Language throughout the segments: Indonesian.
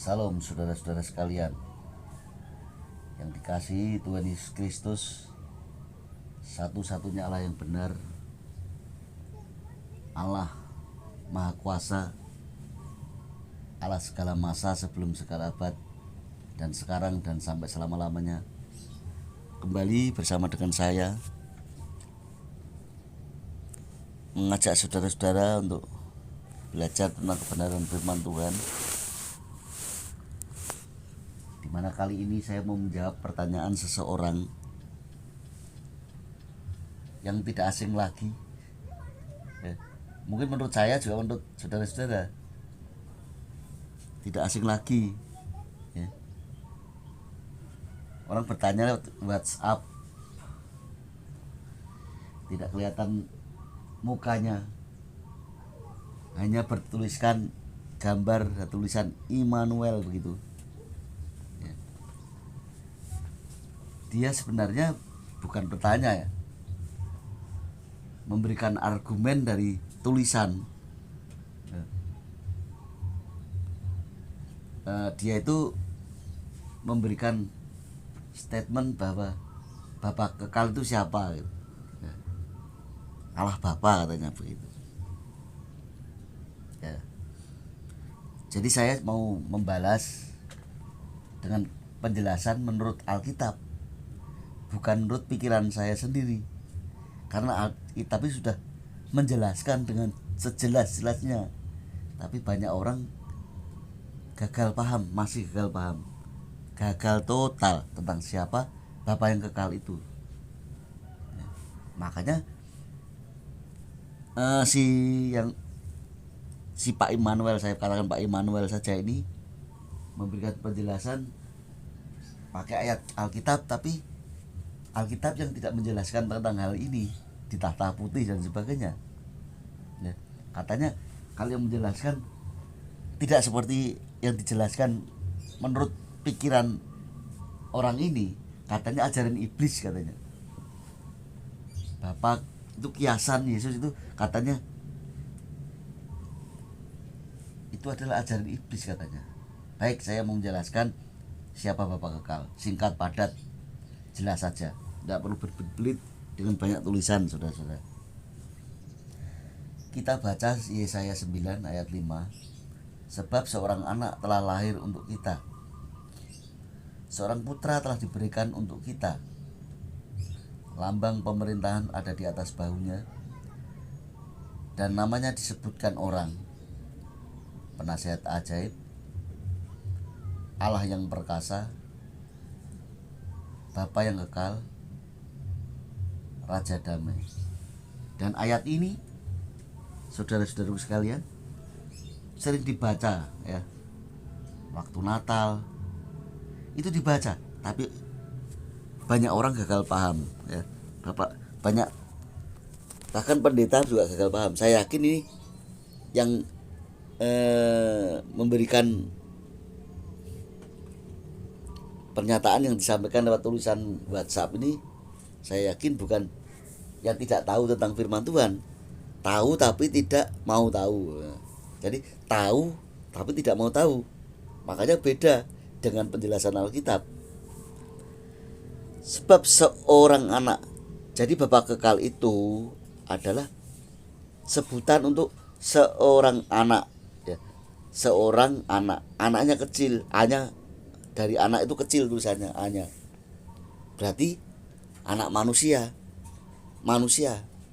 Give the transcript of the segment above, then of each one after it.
Salam saudara-saudara sekalian yang dikasihi Tuhan Yesus Kristus, satu-satunya Allah yang benar, Allah Maha Kuasa, Allah segala masa sebelum segala abad, dan sekarang dan sampai selama-lamanya. Kembali bersama dengan saya mengajak saudara-saudara untuk belajar tentang kebenaran firman Tuhan, dimana kali ini saya mau menjawab pertanyaan seseorang yang tidak asing lagi. Mungkin menurut saya juga menurut saudara-saudara tidak asing lagi. Orang bertanya lewat WhatsApp, tidak kelihatan mukanya, hanya bertuliskan gambar tulisan Immanuel begitu. Dia sebenarnya bukan bertanya, memberikan argumen dari tulisan. Dia itu memberikan statement bahwa Bapak kekal itu siapa, Allah Bapa katanya begitu. Jadi saya mau membalas dengan penjelasan menurut Alkitab, bukan menurut pikiran saya sendiri, karena Alkitab sudah menjelaskan dengan sejelas-jelasnya. Tapi banyak orang gagal paham, masih gagal paham, gagal total tentang siapa Bapa yang kekal itu. Makanya si Pak Immanuel, saya katakan Pak Immanuel saja ini memberikan penjelasan pakai ayat Alkitab, tapi Alkitab yang tidak menjelaskan tentang hal ini di tahta putih dan sebagainya. Katanya kalau yang menjelaskan tidak seperti yang dijelaskan menurut pikiran orang ini, katanya ajaran iblis katanya. Bapak itu kiasan Yesus itu katanya itu adalah ajaran iblis katanya. Baik, saya mau menjelaskan siapa Bapa kekal, singkat, padat, jelas saja, tidak perlu berbelit dengan banyak tulisan, saudara-saudara. Kita baca Yesaya 9 ayat 5. Sebab seorang anak telah lahir untuk kita, seorang putra telah diberikan untuk kita, lambang pemerintahan ada di atas bahunya, dan namanya disebutkan orang, Penasihat ajaib, Allah yang perkasa, Bapa yang kekal, Raja damai. Dan ayat ini, saudara-saudaraku sekalian, sering dibaca ya, waktu Natal itu dibaca, tapi banyak orang gagal paham ya. Banyak, bahkan pendeta juga gagal paham. Saya yakin ini yang memberikan pernyataan yang disampaikan lewat tulisan WhatsApp ini, saya yakin bukan yang tidak tahu tentang firman Tuhan, tahu tapi tidak mau tahu. Jadi tahu tapi tidak mau tahu, makanya beda dengan penjelasan Alkitab. Sebab seorang anak, jadi Bapa kekal itu adalah sebutan untuk seorang anak ya. Seorang anak, anaknya kecil, A-nya dari anak itu kecil tulisannya, A-nya. Berarti anak manusia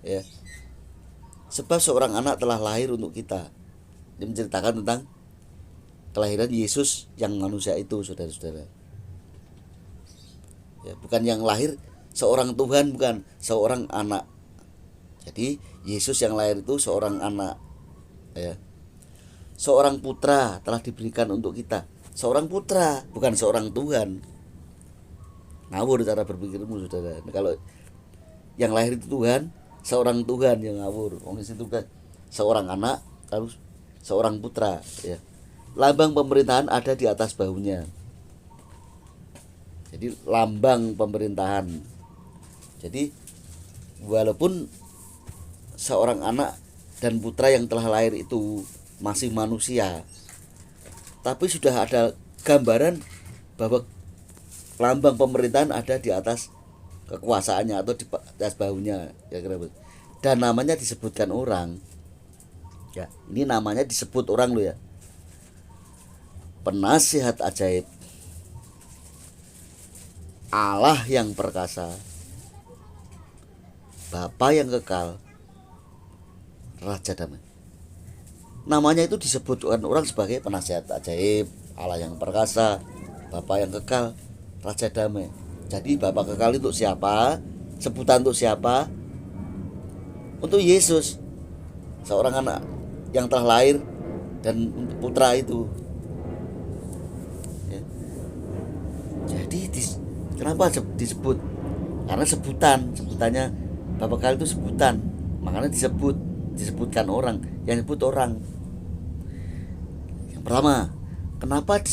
ya. Sebab seorang anak telah lahir untuk kita. Dia menceritakan tentang kelahiran Yesus yang manusia itu, saudara-saudara. Ya, bukan yang lahir seorang Tuhan, bukan, seorang anak. Jadi Yesus yang lahir itu seorang anak ya. Seorang putra telah diberikan untuk kita. Seorang putra, bukan seorang Tuhan. Ngawur cara berpikirmu, saudara. Kalau yang lahir itu Tuhan, seorang Tuhan, yang ngawur. Wong itu kan seorang anak, lalu seorang putra ya. Lambang pemerintahan ada di atas bahunya. Jadi lambang pemerintahan. Jadi walaupun seorang anak dan putra yang telah lahir itu masih manusia, tapi sudah ada gambaran bahwa lambang pemerintahan ada di atas kekuasaannya atau di atas bahunya, ya kira. Dan namanya disebutkan orang, ya ini namanya disebut orang lo ya, penasihat ajaib, Allah yang perkasa, Bapa yang kekal, Raja damai. Namanya itu disebutkan orang sebagai penasihat ajaib, Allah yang perkasa, Bapa yang kekal, Raja damai. Jadi Bapa kekal itu siapa? Sebutan untuk siapa? Untuk Yesus, seorang anak yang telah lahir dan putra itu. Ya. Jadi kenapa disebut? Karena sebutannya Bapa kekal itu sebutan, makanya disebutkan orang, yang disebut orang. Yang pertama, kenapa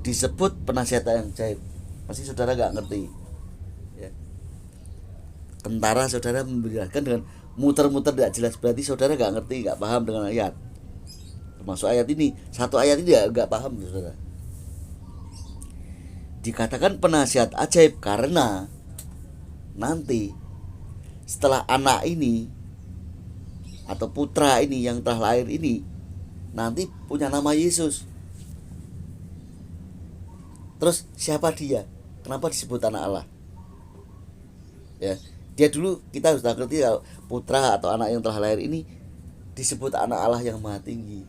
disebut penasihat yang ajaib? Pasti saudara gak ngerti ya. Tentara saudara membedakan dengan muter-muter tidak jelas, berarti saudara gak ngerti, gak paham dengan ayat. Termasuk ayat ini, satu ayat ini gak paham saudara. Dikatakan penasihat ajaib karena nanti setelah anak ini atau putra ini yang telah lahir ini nanti punya nama Yesus. Terus siapa dia? Kenapa disebut anak Allah? Ya, dia dulu kita harus ngerti kalau putra atau anak yang telah lahir ini disebut anak Allah yang maha tinggi.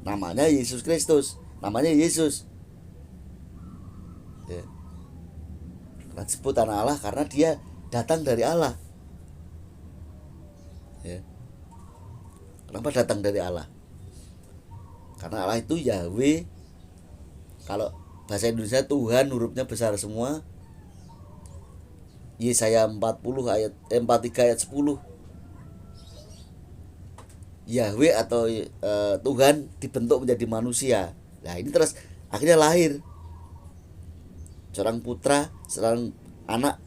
Namanya Yesus Kristus, namanya Yesus. Ya. Karena disebut anak Allah karena dia datang dari Allah. Ya. Kenapa datang dari Allah? Karena Allah itu Yahweh. Kalau bahasa Indonesia Tuhan hurufnya besar semua. Yesaya 43 ayat 10. Yahweh atau Tuhan dibentuk menjadi manusia. Nah, ini terus akhirnya lahir seorang putra, seorang anak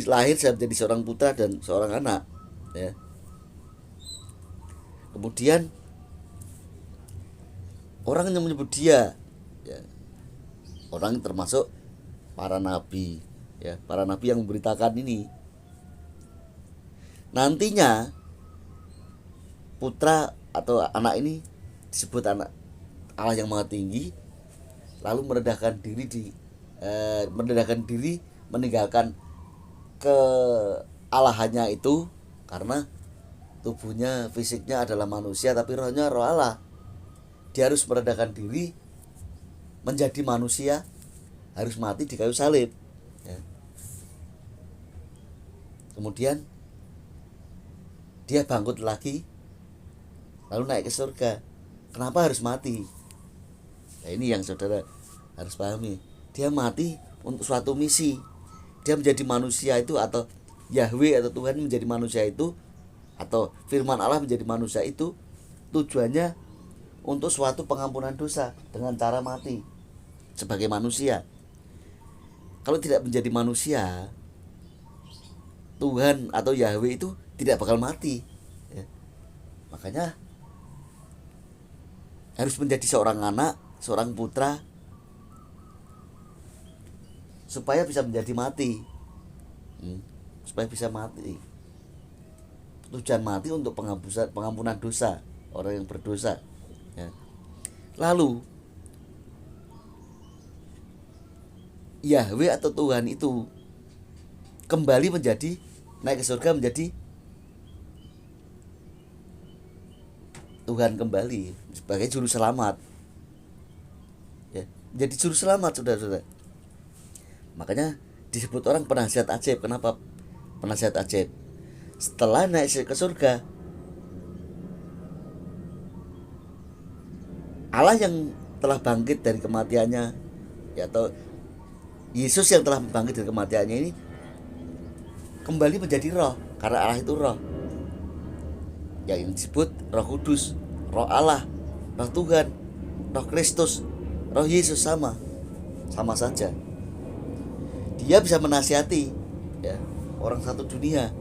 lahir menjadi seorang putra dan seorang anak, ya. Kemudian orang yang menyebut dia, ya, orang termasuk para nabi, ya, para nabi yang memberitakan ini. Nantinya putra atau anak ini disebut anak Allah yang maha tinggi, lalu merendahkan diri meninggalkan kealahannya itu, karena tubuhnya fisiknya adalah manusia tapi rohnya roh Allah. Dia harus merendahkan diri menjadi manusia, harus mati di kayu salib, ya. Kemudian dia bangkit lagi lalu naik ke surga. Kenapa harus mati? Nah, ini yang saudara harus pahami. Dia mati untuk suatu misi. Dia menjadi manusia itu, atau Yahweh atau Tuhan menjadi manusia itu, atau firman Allah menjadi manusia itu, tujuannya untuk suatu pengampunan dosa dengan cara mati sebagai manusia. Kalau tidak menjadi manusia, Tuhan atau Yahweh itu tidak bakal mati, ya. Makanya harus menjadi seorang anak, seorang putra, supaya bisa menjadi mati, supaya bisa mati. Tujuan mati untuk pengampunan dosa orang yang berdosa, ya. Lalu Yahweh atau Tuhan itu kembali menjadi, naik ke surga menjadi Tuhan kembali sebagai juru selamat, ya, jadi juru selamat, saudara-saudara. Makanya disebut orang penasihat ajaib. Kenapa penasihat ajaib? Setelah naik ke surga, Allah yang telah bangkit dari kematiannya, ya, atau Yesus yang telah bangkit dari kematiannya ini kembali menjadi roh, karena Allah itu roh, yang disebut Roh Kudus, Roh Allah, Roh Tuhan, Roh Kristus, Roh Yesus, sama saja. Dia bisa menasihati, ya, orang satu dunia.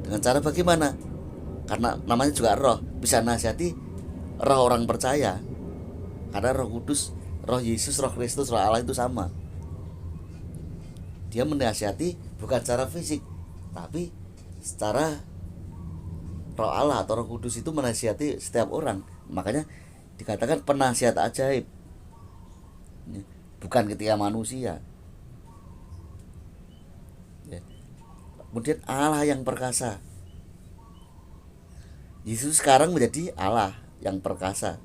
Dengan cara bagaimana? Karena namanya juga roh, bisa nasihati roh orang percaya. Karena Roh Kudus, Roh Yesus, Roh Kristus, Roh Allah itu sama. Dia menasihati bukan secara fisik, tapi secara Roh Allah atau Roh Kudus itu menasihati setiap orang. Makanya dikatakan penasihat ajaib, bukan ketika manusia. Kemudian Allah yang perkasa. Yesus sekarang menjadi Allah yang perkasa.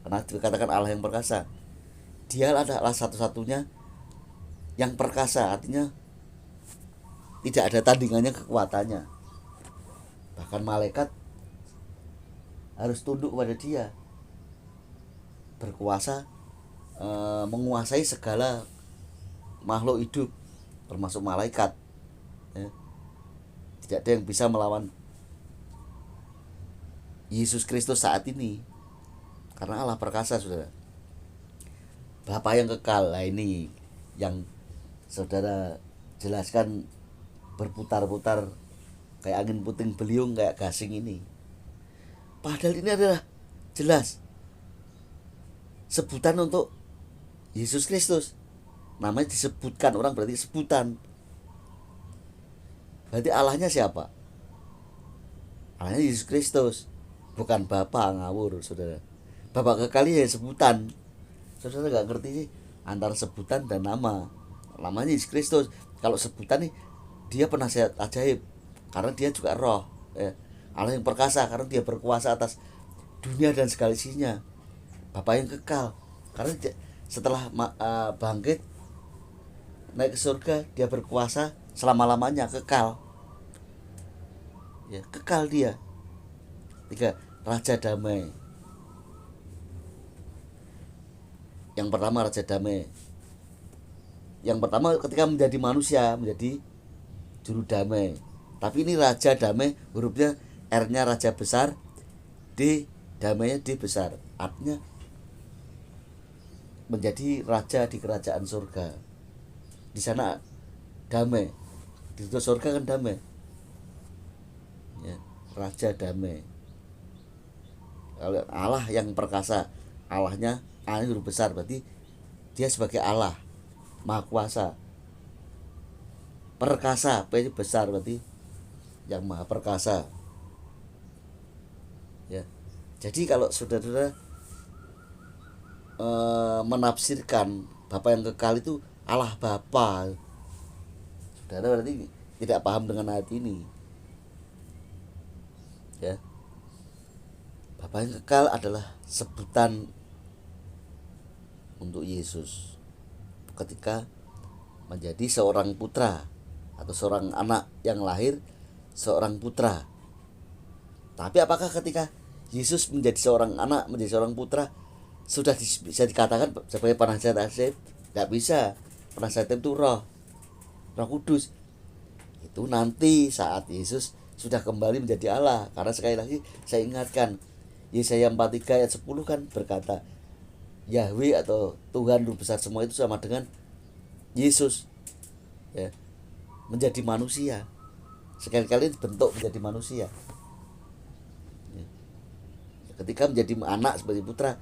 Karena dikatakan Allah yang perkasa, Dia adalah satu-satunya yang perkasa. Artinya tidak ada tandingannya kekuatannya. Bahkan malaikat harus tunduk kepada Dia. Berkuasa, menguasai segala makhluk hidup, termasuk malaikat. Tidak ada yang bisa melawan Yesus Kristus saat ini, karena Allah perkasa, saudara. Bapa yang kekal, nah ini yang saudara jelaskan berputar-putar kayak angin puting beliung, kayak gasing ini. Padahal ini adalah jelas sebutan untuk Yesus Kristus. Namanya disebutkan, orang berarti sebutan. Berarti Allahnya siapa? Allahnya Yesus Kristus, bukan Bapa, ngawur, saudara. Bapa kekal ya sebutan. Saudara gak ngerti sih antara sebutan dan nama. Namanya Yesus Kristus. Kalau sebutan nih, Dia penasihat ajaib, karena Dia juga roh. Allah yang perkasa, karena Dia berkuasa atas dunia dan segala isinya. Bapa yang kekal, karena setelah bangkit naik ke surga, Dia berkuasa selama-lamanya, kekal. Ya, kekal Dia. 3. Raja damai. Yang pertama Raja damai. Yang pertama ketika menjadi manusia, menjadi juru damai. Tapi ini Raja damai, hurufnya R-nya Raja besar, D damainya D besar. Artinya menjadi raja di kerajaan surga. Di sana damai. Di surga kan damai. Ya, Raja damai. Allah yang perkasa, Allahnya Allah huruf besar, berarti Dia sebagai Allah Maha Kuasa. Perkasa, P besar, berarti yang Maha Perkasa. Ya. Jadi kalau saudara menafsirkan Bapa yang kekal itu Allah Bapa, saudara berarti tidak paham dengan ayat ini. Ya. Bapa yang kekal adalah sebutan untuk Yesus ketika menjadi seorang putra atau seorang anak yang lahir seorang putra. Tapi apakah ketika Yesus menjadi seorang anak, menjadi seorang putra, sudah bisa dikatakan sebagai penasihat ajaib? Tidak bisa. Penasihat itu Roh Kudus. Itu nanti saat Yesus sudah kembali menjadi Allah. Karena sekali lagi saya ingatkan, Yesaya 43 ayat 10 kan berkata, Yahweh atau Tuhan Ruh besar semua itu sama dengan Yesus, ya, menjadi manusia. Sekali-kali bentuk menjadi manusia. Ya. Ketika menjadi anak sebagai putra,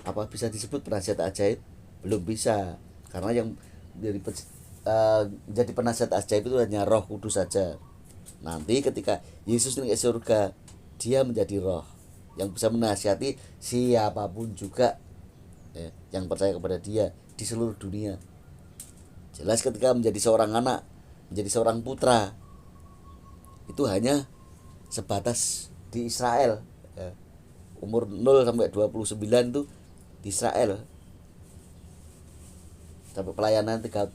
apa bisa disebut penasihat ajaib? Belum bisa, karena yang menjadi penasihat ajaib itu hanya Roh Kudus saja. Nanti ketika Yesus naik ke surga, Dia menjadi Roh yang bisa menasihati siapapun juga, ya, yang percaya kepada Dia di seluruh dunia. Jelas ketika menjadi seorang anak, menjadi seorang putra, itu hanya sebatas di Israel, ya. Umur 0 sampai 29 itu di Israel. Sampai pelayanan 3,5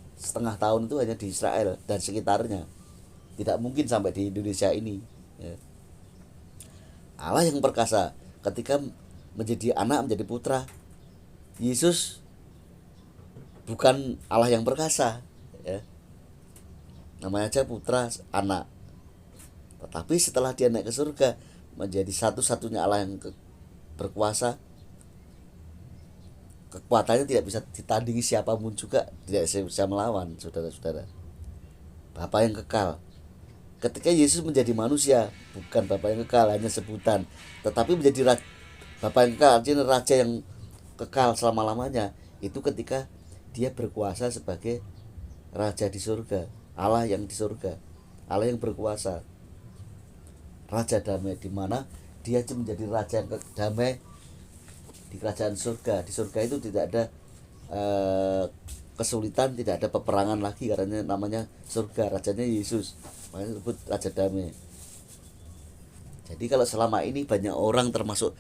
tahun itu hanya di Israel dan sekitarnya. Tidak mungkin sampai di Indonesia ini, ya. Allah yang perkasa ketika menjadi anak, menjadi putra. Yesus bukan Allah yang perkasa, ya. Namanya aja putra, anak. Tetapi setelah Dia naik ke surga, menjadi satu-satunya Allah yang berkuasa. Kekuatannya tidak bisa ditandingi siapapun juga, tidak bisa melawan, saudara-saudara. Bapa yang kekal. Ketika Yesus menjadi manusia, bukan Bapa yang kekal, hanya sebutan, tetapi menjadi Bapa yang kekal artinya raja yang kekal selama-lamanya. Itu ketika dia berkuasa sebagai raja di surga, Allah yang di surga, Allah yang berkuasa, raja damai, di mana dia menjadi raja yang damai di kerajaan surga. Di surga itu tidak ada kesulitan, tidak ada peperangan lagi karena namanya surga, rajanya Yesus, makanya disebut raja damai. Jadi kalau selama ini banyak orang, termasuk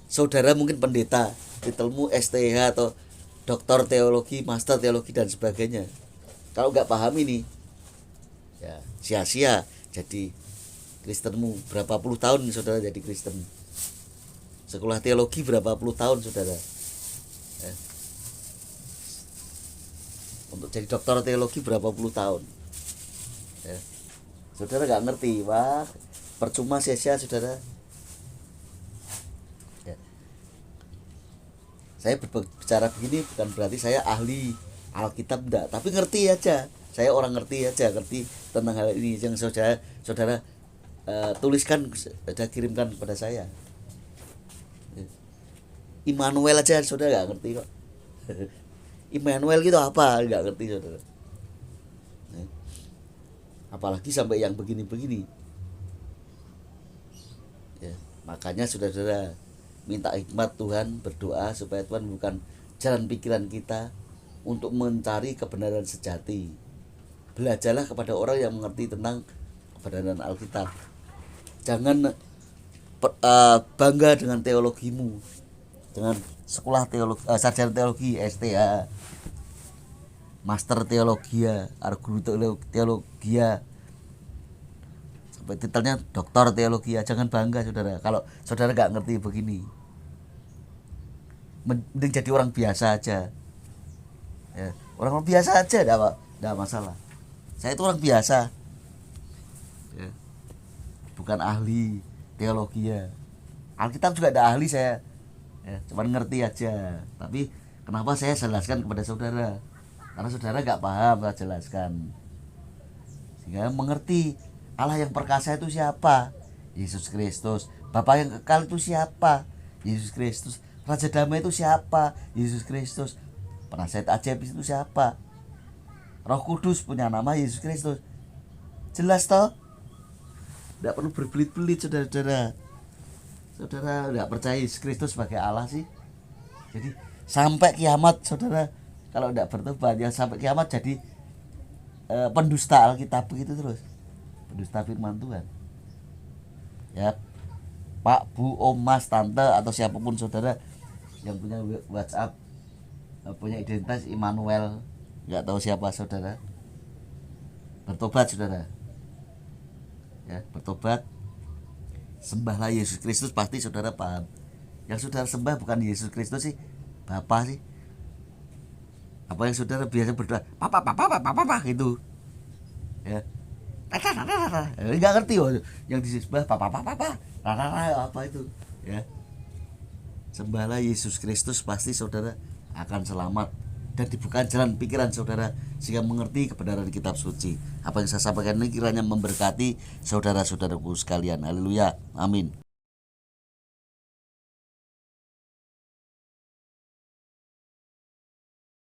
saudara mungkin pendeta, titelmu STH atau doktor teologi, master teologi dan sebagainya, kalau nggak paham ini ya sia-sia jadi Kristenmu. Berapa puluh tahun saudara jadi Kristen, sekolah teologi berapa puluh tahun saudara ya. Untuk jadi dokter teologi berapa puluh tahun ya. Saudara nggak ngerti, wah percuma, sia-sia saudara ya. Saya berbicara begini bukan berarti saya ahli Alkitab, enggak, tapi ngerti aja, saya orang ngerti aja, ngerti tentang hal ini yang saudara tuliskan, sudah kirimkan kepada saya. Immanuel aja saudara nggak ngerti kok. Immanuel gitu apa, nggak ngerti saudara, apalagi sampai yang begini-begini ya. Makanya saudara minta hikmat Tuhan, berdoa supaya Tuhan bukan jalan pikiran kita untuk mencari kebenaran sejati. Belajarlah kepada orang yang mengerti tentang kebenaran Alkitab. Jangan bangga dengan teologimu, dengan sekolah teologi, sarjana teologi STH, master teologia, guru teologia, sampai titelnya doktor teologi. Jangan bangga saudara kalau saudara nggak ngerti begini. Mending jadi orang biasa aja ya. Orang biasa aja enggak masalah. Saya itu orang biasa ya, bukan ahli teologi ya. Alkitab juga ada ahli saya ya, cuman ngerti aja. Tapi kenapa saya jelaskan kepada saudara, karena saudara nggak paham, saya jelaskan sehingga mengerti Allah yang perkasa itu siapa, Yesus Kristus. Bapa yang kekal itu siapa, Yesus Kristus. Raja damai itu siapa, Yesus Kristus. Penasihat ajaib itu siapa, Roh Kudus punya nama Yesus Kristus. Jelas toh, tidak perlu berbelit-belit saudara-saudara. Saudara tidak percaya Yesus Kristus sebagai Allah sih, jadi sampai kiamat saudara kalau tidak bertobat ya sampai kiamat jadi pendusta Alkitab begitu terus, pendusta firman Tuhan ya. Pak, Bu, Om, Mas, Tante atau siapapun saudara yang punya WhatsApp, punya identitas Immanuel, nggak tahu siapa saudara, bertobat saudara ya, bertobat, sembahlah Yesus Kristus, pasti saudara paham. Yang saudara sembah bukan Yesus Kristus sih, Bapa sih. Apa yang saudara biasa berdoa papa gitu ya, nggak ngerti loh yang disembah papa apa itu ya. Sembahlah Yesus Kristus, pasti saudara akan selamat dan dibuka jalan pikiran saudara sehingga mengerti kebenaran kitab suci. Apa yang saya sampaikan ini kiranya memberkati saudara-saudaraku sekalian. Haleluya, amin.